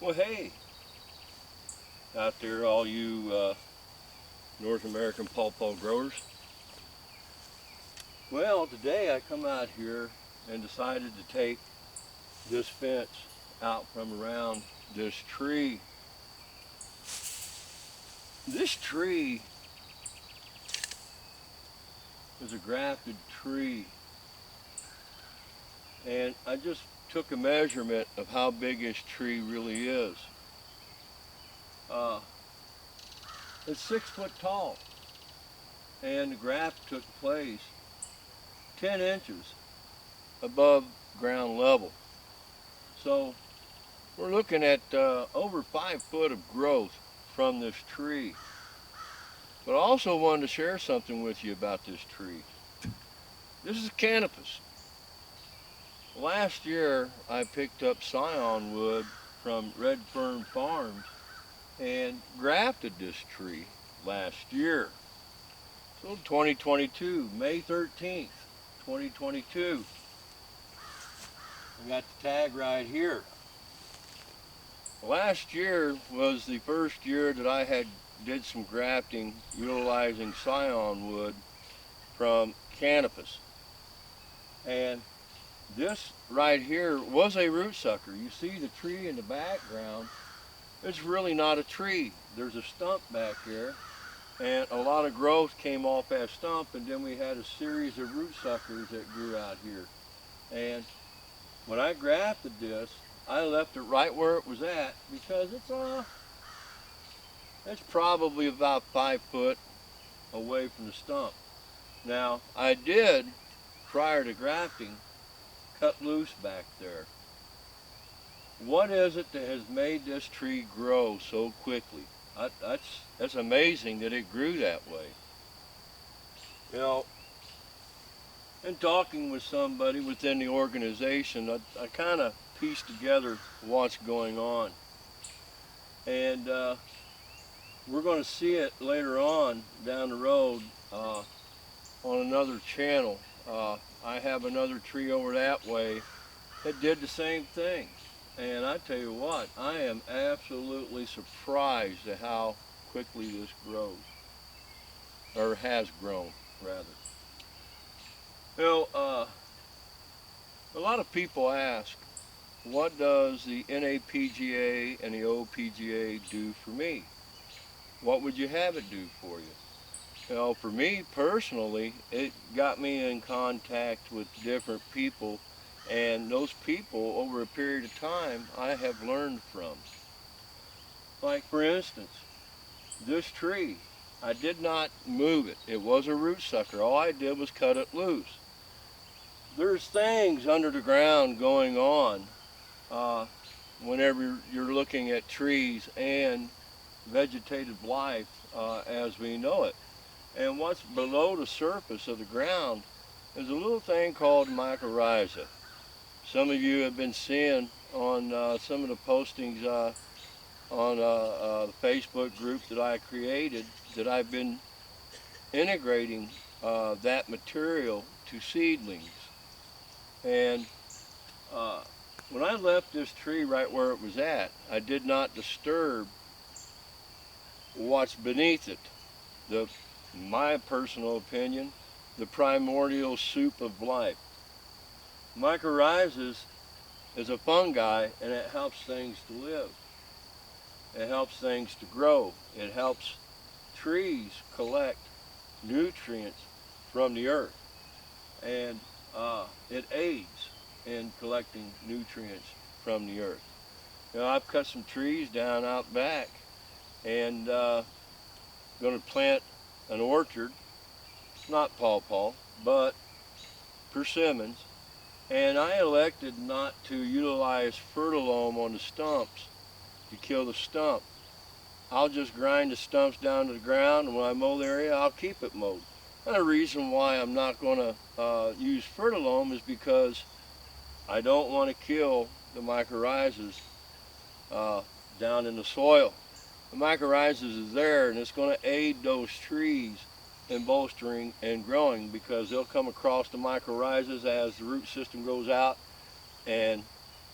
Well, hey, out there, all you North American pawpaw growers. Well, today I come out here and decided to take this fence out from around this tree. This tree is a grafted tree, and I just took a measurement of how big this tree really is. It's 6 foot tall, and the graft took place 10 inches above ground level. So we're looking at over 5 foot of growth from this tree. But I also wanted to share something with you about this tree. This is canopus. Last year I picked up scion wood from Red Fern Farms and grafted this tree last year. So 2022, May 13th, 2022. I got the tag right here. Last year was the first year that I did some grafting utilizing scion wood from canopus. And this right here was a root sucker. You see the tree in the background. It's really not a tree. There's a stump back here, and a lot of growth came off that stump, and then we had a series of root suckers that grew out here. And when I grafted this, I left it right where it was at because it's probably about 5 foot away from the stump. Now, I did, prior to grafting, cut loose back there. What is it that has made this tree grow so quickly? That's amazing that it grew that way. You know, in talking with somebody within the organization, I kind of pieced together what's going on. And we're going to see it later on down the road on another channel. I have another tree over that way that did the same thing. And I tell you what, I am absolutely surprised at how quickly this grows, or has grown, rather. You know, a lot of people ask, what does the NAPGA and the OPGA do for me? What would you have it do for you? You know, for me personally, it got me in contact with different people, and those people, over a period of time, I have learned from. Like, for instance, this tree, I did not move it. It was a root sucker. All I did was cut it loose. There's things under the ground going on whenever you're looking at trees and vegetative life as we know it. And what's below the surface of the ground is a little thing called mycorrhiza. Some of you have been seeing on some of the postings on the Facebook group that I created that I've been integrating that material to seedlings. And when I left this tree right where it was at, I did not disturb what's beneath it. My personal opinion, the primordial soup of life. Mycorrhizas is a fungi, and it helps things to live. It helps things to grow. It helps trees collect nutrients from the earth. And it aids in collecting nutrients from the earth. You know, I've cut some trees down out back and going to plant an orchard, not pawpaw, but persimmons. And I elected not to utilize fertilome on the stumps to kill the stump. I'll just grind the stumps down to the ground, and when I mow the area, I'll keep it mowed. And the reason why I'm not going to use fertilome is because I don't want to kill the mycorrhizas down in the soil. The mycorrhizas is there, and it's going to aid those trees in bolstering and growing, because they'll come across the mycorrhizas as the root system goes out, and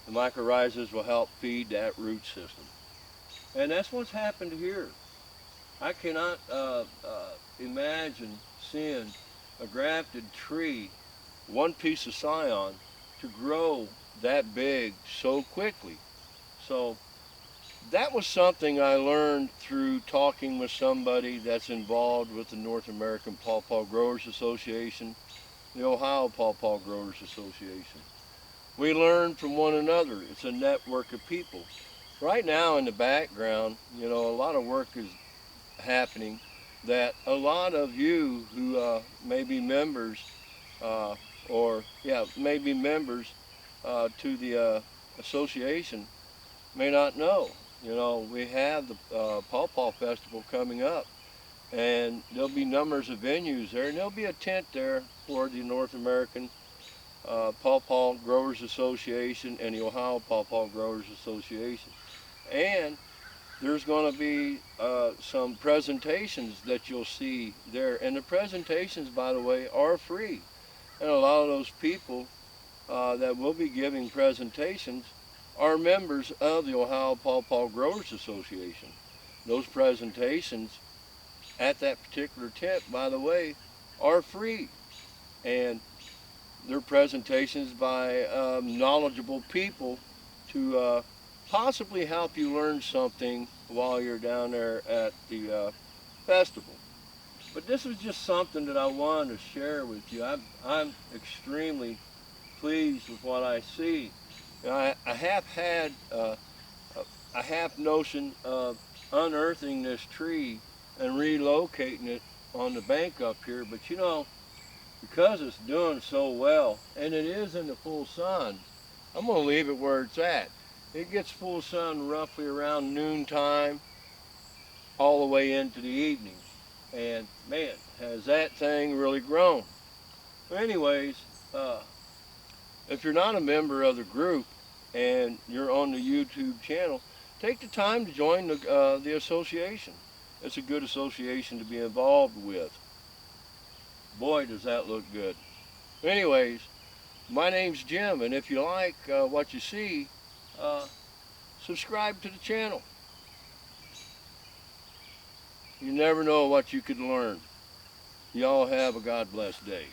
The mycorrhizas will help feed that root system. And that's what's happened here. I cannot imagine seeing a grafted tree, one piece of scion, to grow that big so quickly. So that was something I learned through talking with somebody that's involved with the North American Pawpaw Growers Association, the Ohio Pawpaw Growers Association. We learn from one another. It's a network of people. Right now in the background, you know, a lot of work is happening that a lot of you who may be members may be members to the association may not know. You know, we have the Pawpaw Festival coming up, and there'll be numbers of venues there, and there'll be a tent there for the North American Pawpaw Growers Association and the Ohio Pawpaw Growers Association. And there's going to be some presentations that you'll see there. And the presentations, by the way, are free. And a lot of those people that will be giving presentations are members of the Ohio Pawpaw Growers Association. Those presentations at that particular tent, by the way, are free. And they're presentations by knowledgeable people to possibly help you learn something while you're down there at the festival. But this was just something that I wanted to share with you. I'm extremely pleased with what I see. You know, I have had a half notion of unearthing this tree and relocating it on the bank up here, but you know, because it's doing so well, and it is in the full sun, I'm going to leave it where it's at. It gets full sun roughly around noontime all the way into the evening. And man, has that thing really grown. But anyways, if you're not a member of the group and you're on the YouTube channel, take the time to join the association. It's a good association to be involved with. Boy, does that look good. Anyways, my name's Jim, and if you like what you see, subscribe to the channel. You never know what you could learn. Y'all have a God bless day.